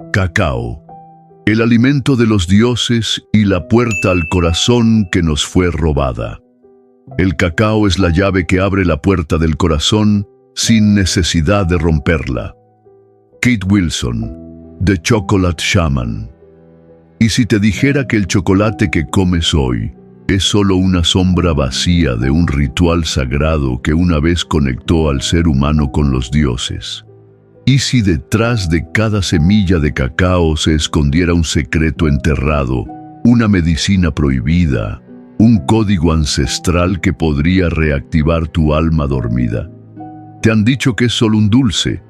Cacao, el alimento de los dioses y la puerta al corazón que nos fue robada. El cacao es la llave que abre la puerta del corazón sin necesidad de romperla. Kate Wilson, The Chocolate Shaman. Y si te dijera que el chocolate que comes hoy es solo una sombra vacía de un ritual sagrado que una vez conectó al ser humano con los dioses. ¿Y si detrás de cada semilla de cacao se escondiera un secreto enterrado, una medicina prohibida, un código ancestral que podría reactivar tu alma dormida? Te han dicho que es solo un dulce.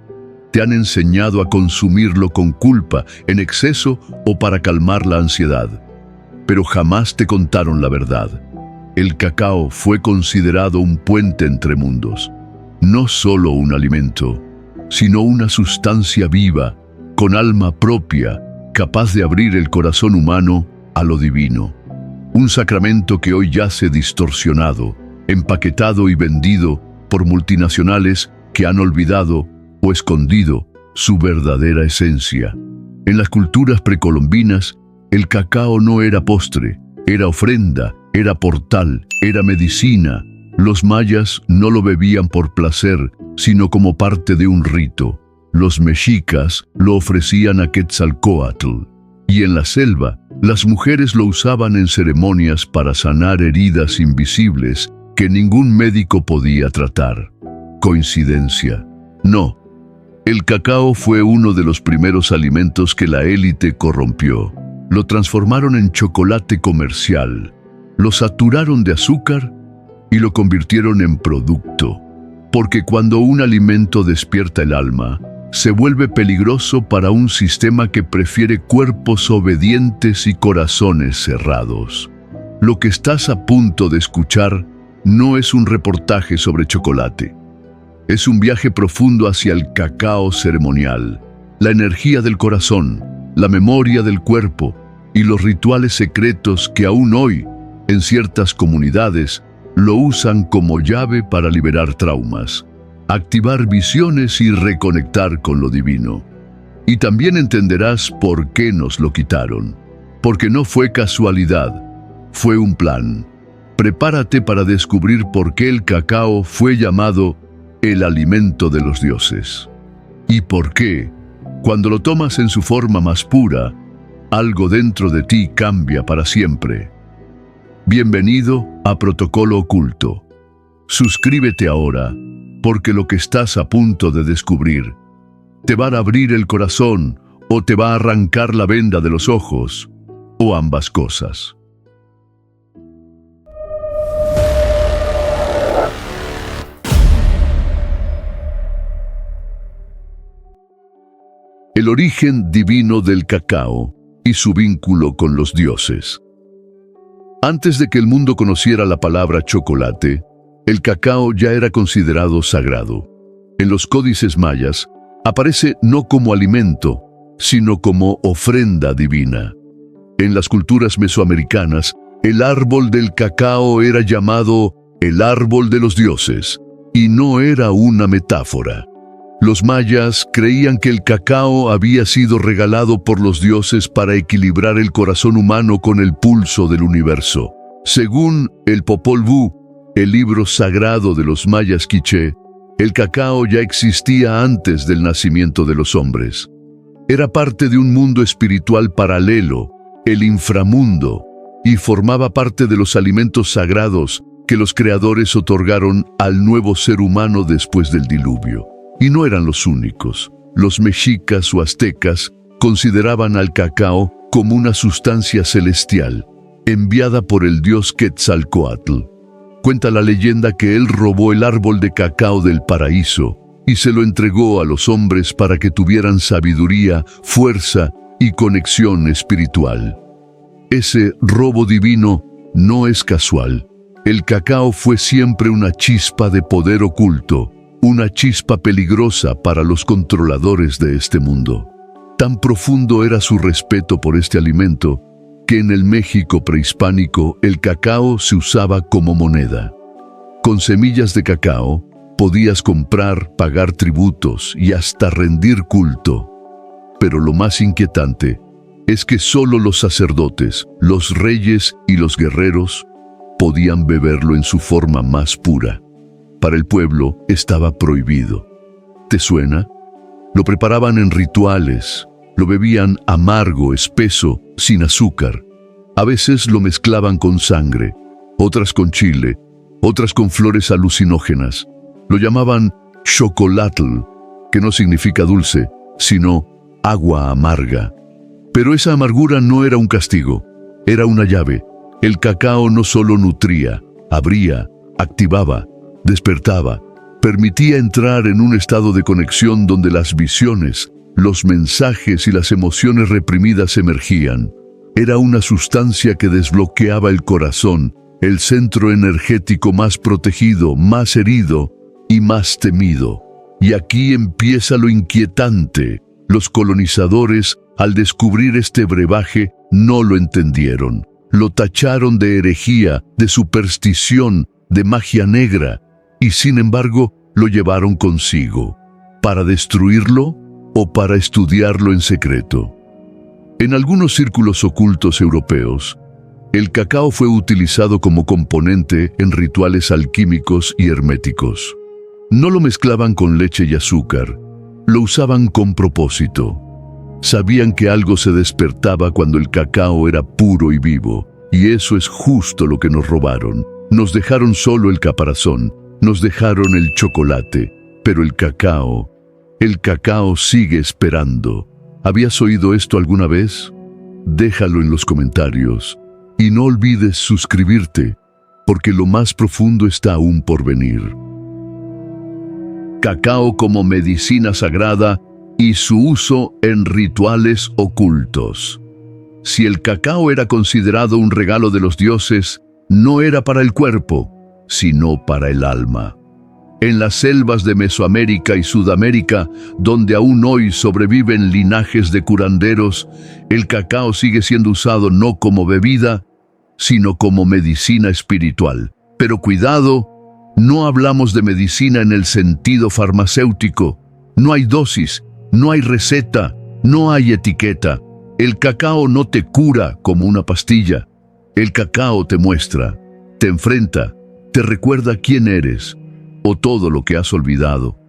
Te han enseñado a consumirlo con culpa, en exceso o para calmar la ansiedad. Pero jamás te contaron la verdad. El cacao fue considerado un puente entre mundos. No solo un alimento, sino una sustancia viva, con alma propia, capaz de abrir el corazón humano a lo divino. Un sacramento que hoy yace distorsionado, empaquetado y vendido por multinacionales que han olvidado o escondido su verdadera esencia. En las culturas precolombinas, el cacao no era postre, era ofrenda, era portal, era medicina. Los mayas no lo bebían por placer, sino como parte de un rito. Los mexicas lo ofrecían a Quetzalcóatl. Y en la selva, las mujeres lo usaban en ceremonias para sanar heridas invisibles que ningún médico podía tratar. ¿Coincidencia? No. El cacao fue uno de los primeros alimentos que la élite corrompió. Lo transformaron en chocolate comercial, lo saturaron de azúcar y lo convirtieron en producto. Porque cuando un alimento despierta el alma, se vuelve peligroso para un sistema que prefiere cuerpos obedientes y corazones cerrados. Lo que estás a punto de escuchar no es un reportaje sobre chocolate. Es un viaje profundo hacia el cacao ceremonial, la energía del corazón, la memoria del cuerpo y los rituales secretos que aún hoy, en ciertas comunidades, lo usan como llave para liberar traumas, activar visiones y reconectar con lo divino. Y también entenderás por qué nos lo quitaron. Porque no fue casualidad, fue un plan. Prepárate para descubrir por qué el cacao fue llamado el alimento de los dioses. Y por qué, cuando lo tomas en su forma más pura, algo dentro de ti cambia para siempre. Bienvenido a Protocolo Oculto. Suscríbete ahora, porque lo que estás a punto de descubrir te va a abrir el corazón o te va a arrancar la venda de los ojos, o ambas cosas. El origen divino del cacao y su vínculo con los dioses. Antes de que el mundo conociera la palabra chocolate, el cacao ya era considerado sagrado. En los códices mayas, aparece no como alimento, sino como ofrenda divina. En las culturas mesoamericanas, el árbol del cacao era llamado el árbol de los dioses, y no era una metáfora. Los mayas creían que el cacao había sido regalado por los dioses para equilibrar el corazón humano con el pulso del universo. Según el Popol Vuh, el libro sagrado de los mayas quiché, el cacao ya existía antes del nacimiento de los hombres. Era parte de un mundo espiritual paralelo, el inframundo, y formaba parte de los alimentos sagrados que los creadores otorgaron al nuevo ser humano después del diluvio. Y no eran los únicos. Los mexicas o aztecas consideraban al cacao como una sustancia celestial, enviada por el dios Quetzalcóatl. Cuenta la leyenda que él robó el árbol de cacao del paraíso y se lo entregó a los hombres para que tuvieran sabiduría, fuerza y conexión espiritual. Ese robo divino no es casual. El cacao fue siempre una chispa de poder oculto, una chispa peligrosa para los controladores de este mundo. Tan profundo era su respeto por este alimento que en el México prehispánico el cacao se usaba como moneda. Con semillas de cacao podías comprar, pagar tributos y hasta rendir culto. Pero lo más inquietante es que solo los sacerdotes, los reyes y los guerreros podían beberlo en su forma más pura. Para el pueblo estaba prohibido. ¿Te suena? Lo preparaban en rituales, lo bebían amargo, espeso, sin azúcar. A veces lo mezclaban con sangre, otras con chile, otras con flores alucinógenas. Lo llamaban chocolatl, que no significa dulce, sino agua amarga. Pero esa amargura no era un castigo, era una llave. El cacao no solo nutría, abría, activaba, despertaba, permitía entrar en un estado de conexión donde las visiones, los mensajes y las emociones reprimidas emergían. Era una sustancia que desbloqueaba el corazón, el centro energético más protegido, más herido y más temido. Y aquí empieza lo inquietante. Los colonizadores, al descubrir este brebaje, no lo entendieron. Lo tacharon de herejía, de superstición, de magia negra, y sin embargo lo llevaron consigo, para destruirlo o para estudiarlo en secreto. En algunos círculos ocultos europeos, el cacao fue utilizado como componente en rituales alquímicos y herméticos. No lo mezclaban con leche y azúcar, lo usaban con propósito. Sabían que algo se despertaba cuando el cacao era puro y vivo, y eso es justo lo que nos robaron. Nos dejaron solo el caparazón, nos dejaron el chocolate, pero el cacao sigue esperando. ¿Habías oído esto alguna vez? Déjalo en los comentarios. Y no olvides suscribirte, porque lo más profundo está aún por venir. Cacao como medicina sagrada y su uso en rituales ocultos. Si el cacao era considerado un regalo de los dioses, no era para el cuerpo, sino para el alma. En las selvas de Mesoamérica y Sudamérica, donde aún hoy sobreviven linajes de curanderos, el cacao sigue siendo usado no como bebida, sino como medicina espiritual. Pero cuidado, no hablamos de medicina en el sentido farmacéutico. No hay dosis, no hay receta, no hay etiqueta. El cacao no te cura como una pastilla. El cacao te muestra, te enfrenta, te recuerda quién eres o todo lo que has olvidado.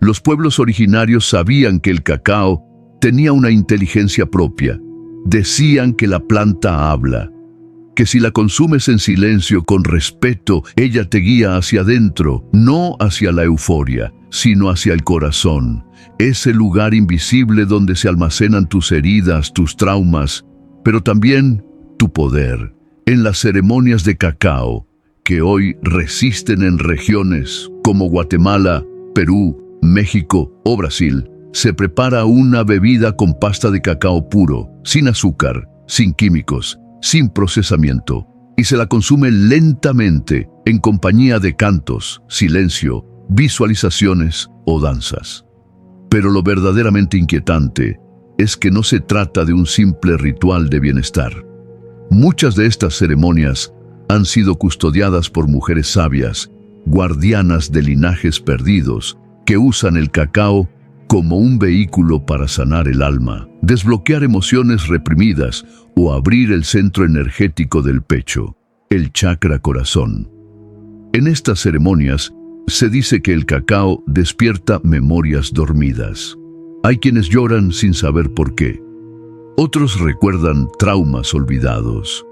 Los pueblos originarios sabían que el cacao tenía una inteligencia propia. Decían que la planta habla, que si la consumes en silencio, con respeto, ella te guía hacia adentro, no hacia la euforia, sino hacia el corazón, ese lugar invisible donde se almacenan tus heridas, tus traumas, pero también tu poder. En las ceremonias de cacao, que hoy resisten en regiones como Guatemala, Perú, México o Brasil, se prepara una bebida con pasta de cacao puro, sin azúcar, sin químicos, sin procesamiento, y se la consume lentamente en compañía de cantos, silencio, visualizaciones o danzas. Pero lo verdaderamente inquietante es que no se trata de un simple ritual de bienestar. Muchas de estas ceremonias han sido custodiadas por mujeres sabias, guardianas de linajes perdidos, que usan el cacao como un vehículo para sanar el alma, desbloquear emociones reprimidas o abrir el centro energético del pecho, el chakra corazón. En estas ceremonias se dice que el cacao despierta memorias dormidas. Hay quienes lloran sin saber por qué. Otros recuerdan traumas olvidados.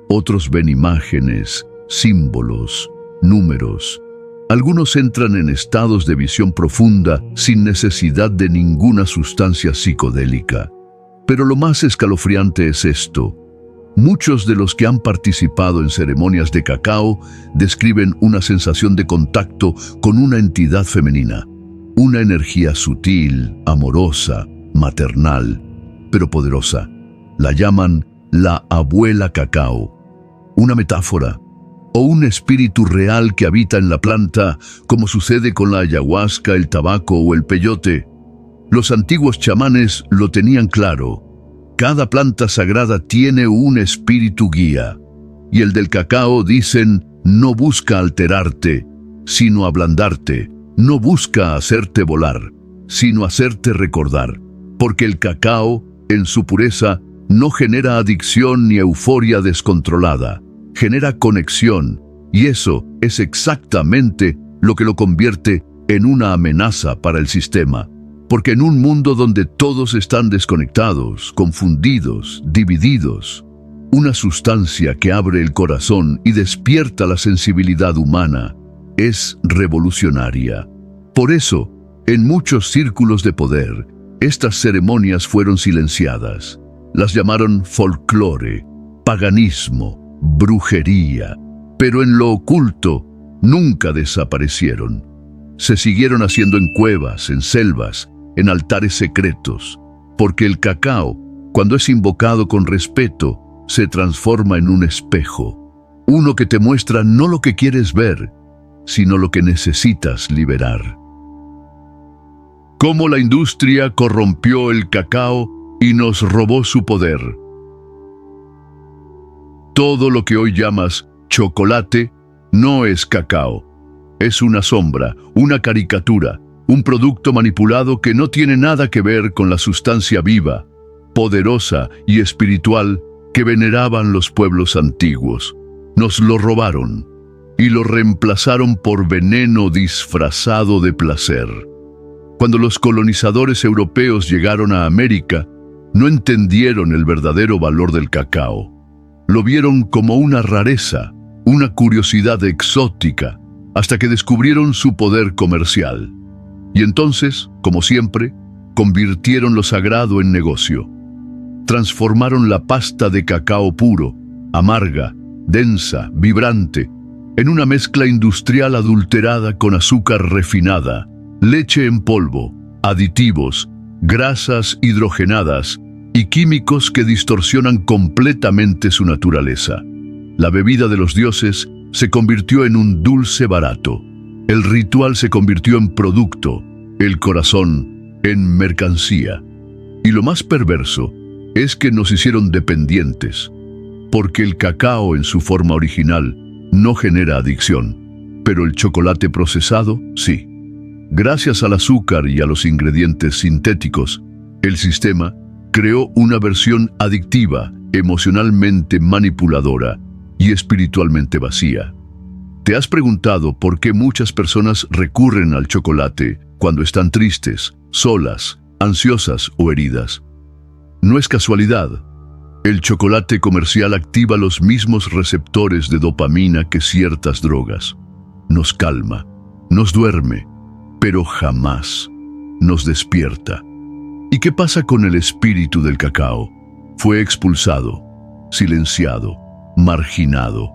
Otros ven imágenes, símbolos, números. Algunos entran en estados de visión profunda sin necesidad de ninguna sustancia psicodélica. Pero lo más escalofriante es esto. Muchos de los que han participado en ceremonias de cacao describen una sensación de contacto con una entidad femenina, una energía sutil, amorosa, maternal, pero poderosa. La llaman la abuela cacao, una metáfora o un espíritu real que habita en la planta, como sucede con la ayahuasca, el tabaco o el peyote. Los antiguos chamanes lo tenían claro. Cada planta sagrada tiene un espíritu guía. Y el del cacao, dicen, no busca alterarte, sino ablandarte. No busca hacerte volar, sino hacerte recordar. porque el cacao, en su pureza, no genera adicción ni euforia descontrolada, genera conexión, y eso es exactamente lo que lo convierte en una amenaza para el sistema. Porque en un mundo donde todos están desconectados, confundidos, divididos, una sustancia que abre el corazón y despierta la sensibilidad humana es revolucionaria. Por eso, en muchos círculos de poder, estas ceremonias fueron silenciadas. Las llamaron folclore, paganismo, brujería, pero en lo oculto nunca desaparecieron. Se siguieron haciendo en cuevas, en selvas, en altares secretos, porque el cacao, cuando es invocado con respeto, se transforma en un espejo, uno que te muestra no lo que quieres ver, sino lo que necesitas liberar. Cómo la industria corrompió el cacao y nos robó su poder. Todo lo que hoy llamas chocolate no es cacao. Es una sombra, una caricatura, un producto manipulado que no tiene nada que ver con la sustancia viva, poderosa y espiritual que veneraban los pueblos antiguos. Nos lo robaron y lo reemplazaron por veneno disfrazado de placer. Cuando los colonizadores europeos llegaron a América, no entendieron el verdadero valor del cacao. Lo vieron como una rareza, una curiosidad exótica, hasta que descubrieron su poder comercial. Y entonces, como siempre, convirtieron lo sagrado en negocio. Transformaron la pasta de cacao puro, amarga, densa, vibrante, en una mezcla industrial adulterada con azúcar refinada, leche en polvo, aditivos, grasas hidrogenadas y químicos que distorsionan completamente su naturaleza. La bebida de los dioses se convirtió en un dulce barato. El ritual se convirtió en producto, el corazón en mercancía. Y lo más perverso es que nos hicieron dependientes, porque el cacao en su forma original no genera adicción, pero el chocolate procesado sí. Gracias al azúcar y a los ingredientes sintéticos, el sistema creó una versión adictiva, emocionalmente manipuladora y espiritualmente vacía. ¿Te has preguntado por qué muchas personas recurren al chocolate cuando están tristes, solas, ansiosas o heridas? No es casualidad. El chocolate comercial activa los mismos receptores de dopamina que ciertas drogas. Nos calma, nos duerme, pero jamás nos despierta. ¿Y qué pasa con el espíritu del cacao? Fue expulsado, silenciado, marginado.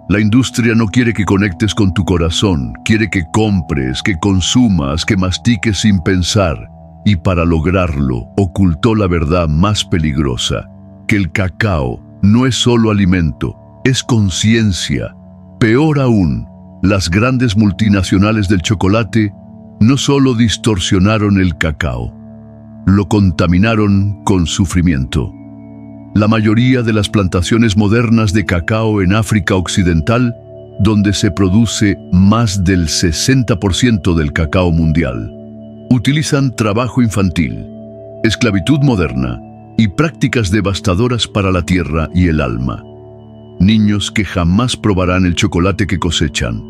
La industria no quiere que conectes con tu corazón, quiere que compres, que consumas, que mastiques sin pensar. Y para lograrlo, ocultó la verdad más peligrosa, que el cacao no es solo alimento, es conciencia. Peor aún, las grandes multinacionales del chocolate no solo distorsionaron el cacao, lo contaminaron con sufrimiento. La mayoría de las plantaciones modernas de cacao en África Occidental, donde se produce más del 60% del cacao mundial, utilizan trabajo infantil, esclavitud moderna y prácticas devastadoras para la tierra y el alma. Niños que jamás probarán el chocolate que cosechan,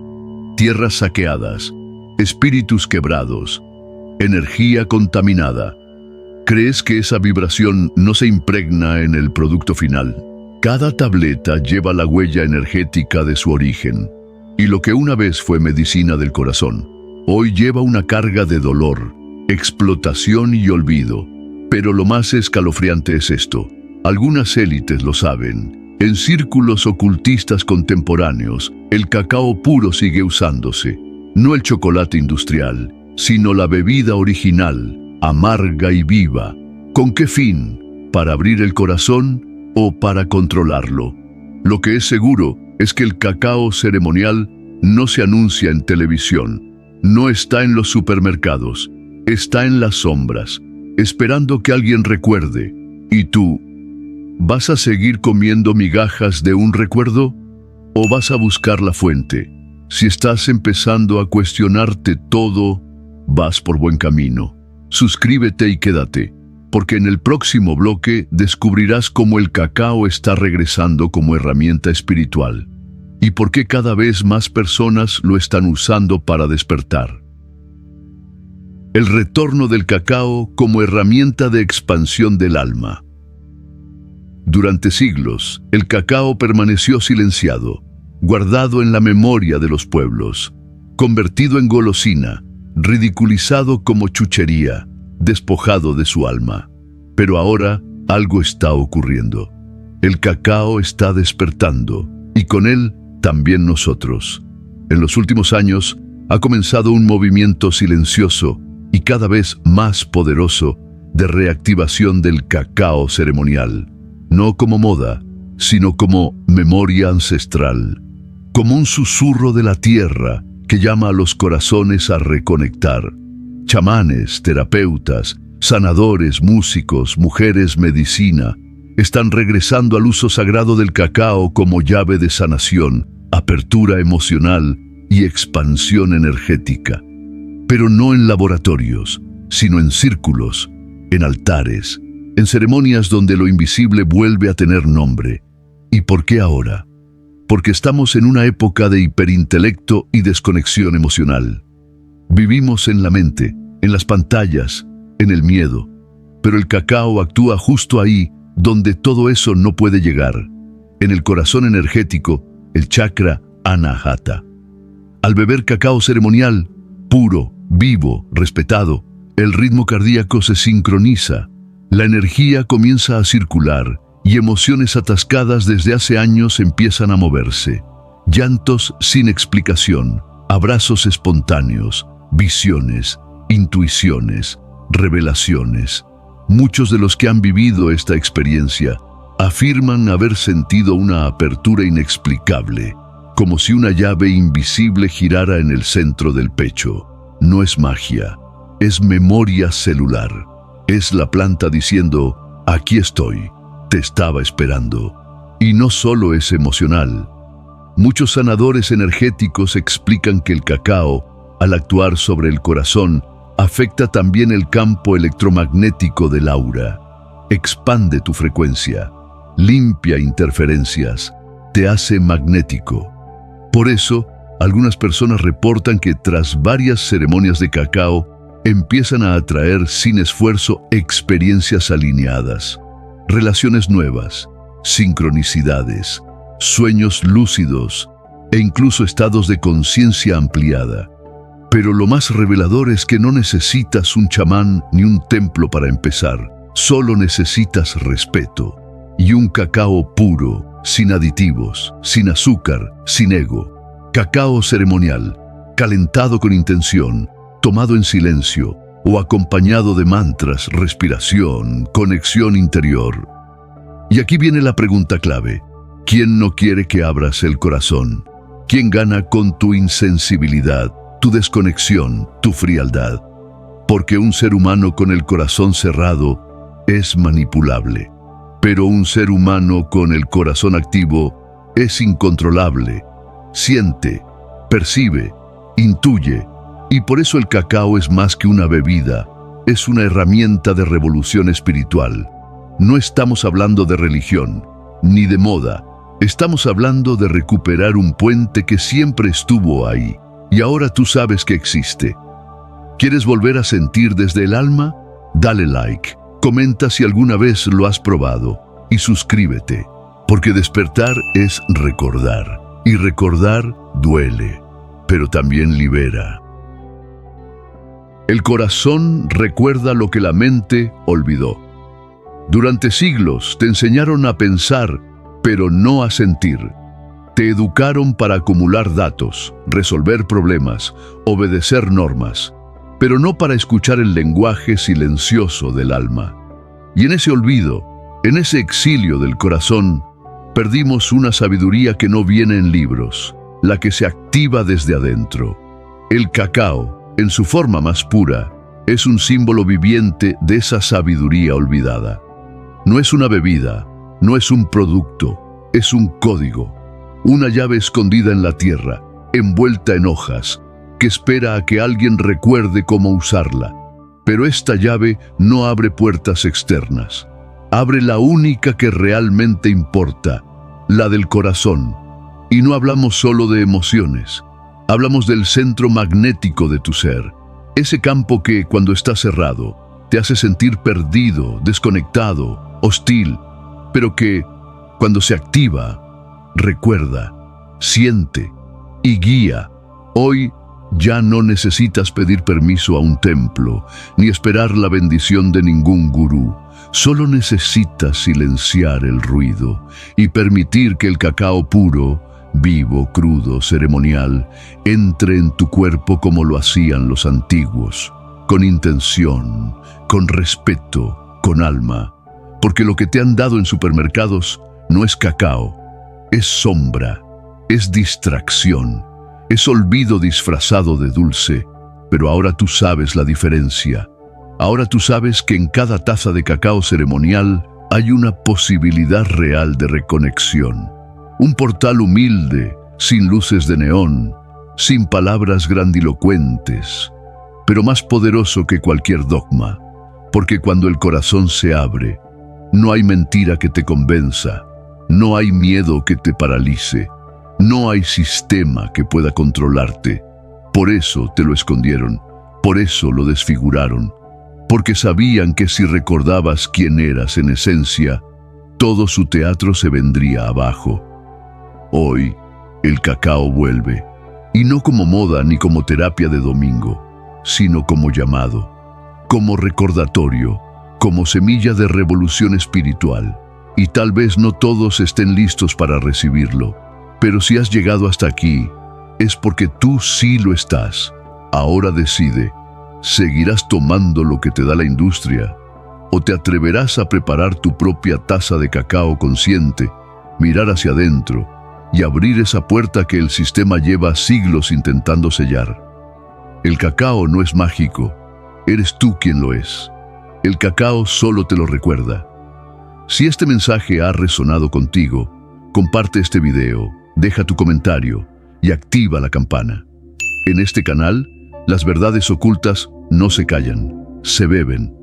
tierras saqueadas, espíritus quebrados, energía contaminada. ¿Crees que esa vibración no se impregna en el producto final? Cada tableta lleva la huella energética de su origen, y lo que una vez fue medicina del corazón, hoy lleva una carga de dolor, explotación y olvido. Pero lo más escalofriante es esto. Algunas élites lo saben. En círculos ocultistas contemporáneos, el cacao puro sigue usándose. No el chocolate industrial, sino la bebida original, amarga y viva. ¿Con qué fin? ¿Para abrir el corazón o para controlarlo? Lo que es seguro es que el cacao ceremonial no se anuncia en televisión, no está en los supermercados, está en las sombras, esperando que alguien recuerde. ¿Y tú? ¿Vas a seguir comiendo migajas de un recuerdo? ¿O vas a buscar la fuente? Si estás empezando a cuestionarte todo, vas por buen camino. Suscríbete y quédate, porque en el próximo bloque descubrirás cómo el cacao está regresando como herramienta espiritual y por qué cada vez más personas lo están usando para despertar. El retorno del cacao como herramienta de expansión del alma. Durante siglos, el cacao permaneció silenciado, guardado en la memoria de los pueblos, convertido en golosina, ridiculizado como chuchería, despojado de su alma. Pero ahora algo está ocurriendo. El cacao está despertando, y con él también nosotros. En los últimos años ha comenzado un movimiento silencioso y cada vez más poderoso de reactivación del cacao ceremonial, no como moda, sino como memoria ancestral, como un susurro de la tierra que llama a los corazones a reconectar. Chamanes, terapeutas, sanadores, músicos, mujeres medicina, están regresando al uso sagrado del cacao como llave de sanación, apertura emocional y expansión energética. Pero no en laboratorios, sino en círculos, en altares, en ceremonias donde lo invisible vuelve a tener nombre. ¿Y por qué ahora? Porque estamos en una época de hiperintelecto y desconexión emocional. Vivimos en la mente, en las pantallas, en el miedo, pero el cacao actúa justo ahí donde todo eso no puede llegar, en el corazón energético, el chakra Anahata. Al beber cacao ceremonial, puro, vivo, respetado, el ritmo cardíaco se sincroniza, la energía comienza a circular y emociones atascadas desde hace años empiezan a moverse. Llantos sin explicación, abrazos espontáneos, visiones, intuiciones, revelaciones. Muchos de los que han vivido esta experiencia afirman haber sentido una apertura inexplicable, como si una llave invisible girara en el centro del pecho. No es magia, es memoria celular. Es la planta diciendo, aquí estoy, te estaba esperando. Y no solo es emocional. Muchos sanadores energéticos explican que el cacao, al actuar sobre el corazón, afecta también el campo electromagnético del aura. Expande tu frecuencia, limpia interferencias, te hace magnético. Por eso, algunas personas reportan que tras varias ceremonias de cacao, empiezan a atraer sin esfuerzo experiencias alineadas, relaciones nuevas, sincronicidades, sueños lúcidos e incluso estados de conciencia ampliada. Pero lo más revelador es que no necesitas un chamán ni un templo para empezar, solo necesitas respeto y un cacao puro, sin aditivos, sin azúcar, sin ego. Cacao ceremonial, calentado con intención, tomado en silencio o acompañado de mantras, respiración, conexión interior. Y aquí viene la pregunta clave. ¿Quién no quiere que abras el corazón? ¿Quién gana con tu insensibilidad, tu desconexión, tu frialdad? Porque un ser humano con el corazón cerrado es manipulable, pero un ser humano con el corazón activo es incontrolable. Siente, percibe, intuye, y por eso el cacao es más que una bebida, es una herramienta de revolución espiritual. No estamos hablando de religión, ni de moda, estamos hablando de recuperar un puente que siempre estuvo ahí, y ahora tú sabes que existe. ¿Quieres volver a sentir desde el alma? Dale like, comenta si alguna vez lo has probado, y suscríbete, porque despertar es recordar, y recordar duele, pero también libera. El corazón recuerda lo que la mente olvidó. Durante siglos te enseñaron a pensar, pero no a sentir. Te educaron para acumular datos, resolver problemas, obedecer normas, pero no para escuchar el lenguaje silencioso del alma. Y en ese olvido, en ese exilio del corazón, perdimos una sabiduría que no viene en libros, la que se activa desde adentro. El cacao, en su forma más pura, es un símbolo viviente de esa sabiduría olvidada. No es una bebida, no es un producto, es un código, una llave escondida en la tierra, envuelta en hojas, que espera a que alguien recuerde cómo usarla. Pero esta llave no abre puertas externas. Abre la única que realmente importa, la del corazón. Y no hablamos solo de emociones. Hablamos del centro magnético de tu ser. Ese campo que, cuando está cerrado, te hace sentir perdido, desconectado, hostil, pero que, cuando se activa, recuerda, siente y guía. Hoy ya no necesitas pedir permiso a un templo, ni esperar la bendición de ningún gurú. Solo necesitas silenciar el ruido y permitir que el cacao puro, vivo, crudo, ceremonial, entre en tu cuerpo como lo hacían los antiguos, con intención, con respeto, con alma. Porque lo que te han dado en supermercados no es cacao, es sombra, es distracción, es olvido disfrazado de dulce. Pero ahora tú sabes la diferencia. Ahora tú sabes que en cada taza de cacao ceremonial hay una posibilidad real de reconexión. Un portal humilde, sin luces de neón, sin palabras grandilocuentes, pero más poderoso que cualquier dogma. Porque cuando el corazón se abre, no hay mentira que te convenza, no hay miedo que te paralice, no hay sistema que pueda controlarte. Por eso te lo escondieron, por eso lo desfiguraron, porque sabían que si recordabas quién eras en esencia, todo su teatro se vendría abajo. Hoy, el cacao vuelve, y no como moda ni como terapia de domingo, sino como llamado, como recordatorio, como semilla de revolución espiritual. Y tal vez no todos estén listos para recibirlo, pero si has llegado hasta aquí, es porque tú sí lo estás. Ahora decide, ¿seguirás tomando lo que te da la industria? ¿O te atreverás a preparar tu propia taza de cacao consciente, mirar hacia adentro y abrir esa puerta que el sistema lleva siglos intentando sellar? El cacao no es mágico, eres tú quien lo es. El cacao solo te lo recuerda. Si este mensaje ha resonado contigo, comparte este video, deja tu comentario y activa la campana. En este canal, las verdades ocultas no se callan, se beben.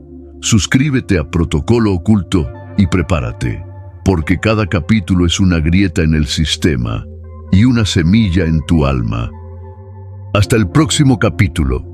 Suscríbete a Protocolo Oculto y prepárate, porque cada capítulo es una grieta en el sistema y una semilla en tu alma. Hasta el próximo capítulo.